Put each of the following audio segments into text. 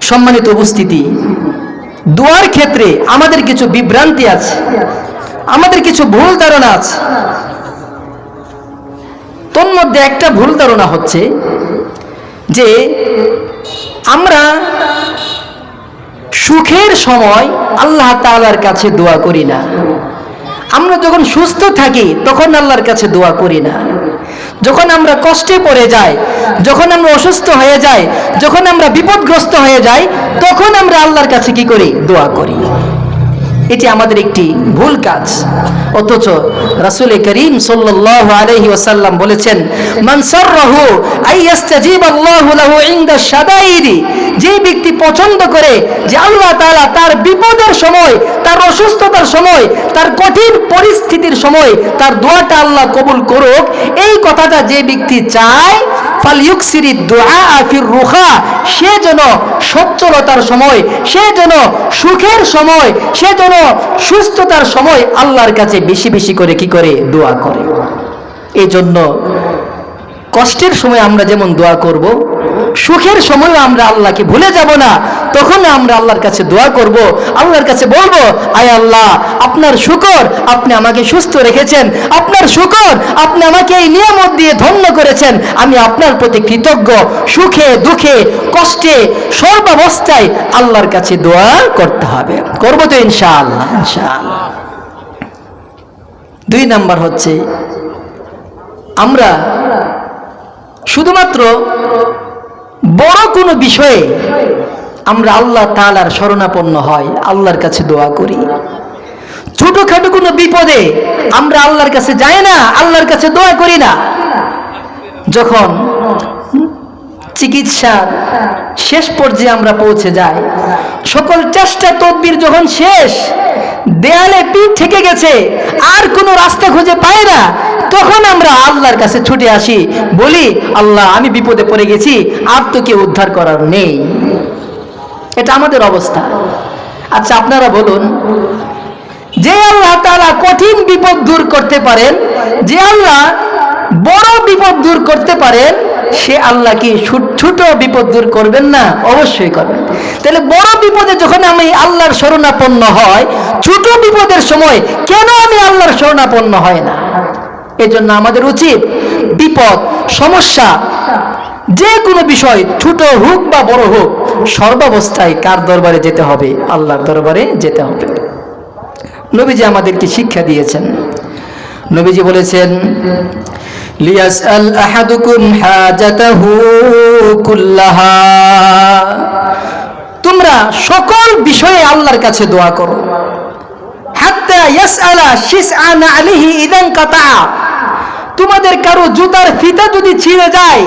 সম্মানিত উপস্থিতি, দোয়ার ক্ষেত্রে আমাদের কিছু বিভ্রান্তি আছে, আমাদের কিছু ভুল ধারণা আছে। তোর মধ্যে একটা ভুল ধারণা হচ্ছে যে আমরা সুখের সময় আল্লাহ তাআলার কাছে দোয়া করি না, আমরা যখন সুস্থ থাকি তখন আল্লাহর কাছে দোয়া করি না, যখন আমরা কষ্টে পড়ে যাই, যখন আমরা অসুস্থ হয়ে যাই, যখন আমরা বিপদগ্রস্ত হয়ে যাই, তখন আমরা আল্লাহর কাছে কি করি? দোয়া করি। এটি আমাদের একটি ভুল কাজ। অথচ রাসূল করিম সাল্লাল্লাহু আলাইহি ওয়াসাল্লাম বলেছেন, মান সাররাহু আইয়াস্তাজিবাল্লাহু লাহু ইনদা শাদাইদি, যে ব্যক্তি পছন্দ করে যে আল্লাহ তাআলা তার বিপদের সময়, তার অসুস্থতার সময়, তার কঠিন পরিস্থিতির সময় তার দোয়াটা আল্লাহ কবুল করুক, এই কথাটা যে ব্যক্তি চায়, ফালইউকসিরি দুআ ফির রুখা, সে যেন সচ্ছলতার সময়, সে যেন সুখের সময়, সে যেন সুস্থতার সময় আল্লাহর কাছে বেশি বেশি করে কি করে? দোয়া করে। এই জন্য কষ্টের সময় আমরা যেমন দোয়া করব, সুখের সময় আমরা আল্লাহকে ভুলে যাব না। তখন আমরা আল্লাহর কাছে দোয়া করব, আল্লাহর কাছে বলবো, আয় আল্লাহ, আপনার শুকর, আপনি আমাকে সুস্থ রেখেছেন, আপনার শুকর, আপনি আমাকে এই নিয়ামত দিয়ে ধন্য করেছেন, আমি আপনার প্রতি কৃতজ্ঞ। সুখে দুঃখে কষ্টে সর্বাবস্থায় আল্লাহর কাছে দোয়া করতে হবে। করব তো ইনশাআল্লাহ। ইনশাআল্লাহ। 2 নাম্বার হচ্ছে, আমরা শুধুমাত্র বড় কোনো বিষয়ে আমরা আল্লাহ তাআলার শরণাপন্ন হয়, আল্লাহর কাছে দোয়া করি। ছোটখাটো কোনো বিপদে আমরা আল্লাহর কাছে যাই না, আল্লাহর কাছে দোয়া করি না। যখন চিকিৎসার শেষ পর্যায়ে আমরা পৌঁছে যাই, সকল চেষ্টা তদবির যখন শেষ, দেয়ালে পিঠ ঠেকে গেছে, আর কোনো রাস্তা খুঁজে পাই না, তখন আমরা আল্লাহর কাছে ছুটে আসি, বলি, আল্লাহ, আমি বিপদে পড়ে গেছি, আর তো কেউ উদ্ধার করার নেই। এটা আমাদের অবস্থা। আচ্ছা, আপনারা বলুন, যে আল্লাহ তাআলা কঠিন বিপদ দূর করতে পারেন, যে আল্লাহ বড় বিপদ দূর করতে পারেন, সে আল্লাহ কি ছোট বিপদ দূর করবেন না? অবশ্যই করবেন। তাহলে বড় বিপদে যখন আমি আল্লাহর শরণাপন্ন হয়, ছোট বিপদের সময় কেন আমি আল্লাহর শরণাপন্ন হয় না? এজন্য আমাদের উচিত বিপদ, সমস্যা, যে কোনো বিষয়, ছোট হোক বা বড় হোক, সর্বাবস্থায় কার দরবারে যেতে হবে? আল্লাহর দরবারে যেতে হবে। নবীজি আমাদেরকে শিক্ষা দিয়েছেন। নবীজি বলেছেন, লিয়াসআল আহাদুকুম হাজাতাহু কুল্লাহা, তোমরা সকল বিষয়ে আল্লাহর কাছে দোয়া করো। হাত্তা ইয়াসআলা শিসআন আলাইহি ইদান কাতা, তোমাদের কারো জুতার ফিতা যদি ছিঁড়ে যায়,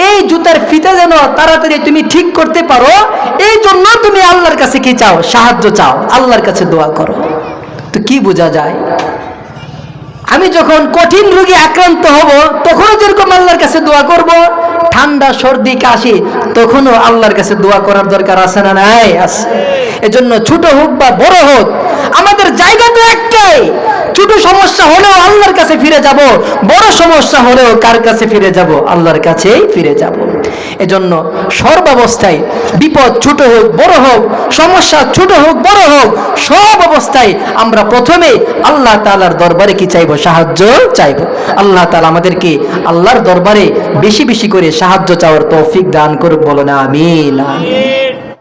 এই জুতার ফিতা যেন তাড়াতাড়ি তুমি ঠিক করতে পারো, এই জন্য তুমি আল্লাহর কাছে কি চাও? সাহায্য চাও, আল্লাহর কাছে দোয়া করো। তো কি বোঝা যায়? আমি যখন কঠিন রোগে আক্রান্ত হব, তখনও যেরকম আল্লাহর কাছে দোয়া করব, ঠান্ডা সর্দি কাশি তখনও আল্লাহর কাছে দোয়া করার দরকার আছে না নাই? আছে। এজন্য ছোট হোক বা বড় হোক, আমাদের জায়গা তো একটাই। ছোট সমস্যা হলেও আল্লাহর কাছে ফিরে যাব, বড় সমস্যা হলেও কার কাছে ফিরে যাব? আল্লাহর কাছেই ফিরে যাব। এজন্য সর্বাবস্থায় বিপদ ছোট হোক বড় হোক, সমস্যা ছোট হোক বড় হোক, সব অবস্থায় আমরা প্রথমে আল্লাহ তাআলার দরবারে কি চাইব? সাহায্য চাইব। আল্লাহ তাআলা আমাদেরকে আল্লাহর দরবারে বেশি বেশি করে সাহায্য চাওয়ার তৌফিক দান করুক, বলো না আমিন।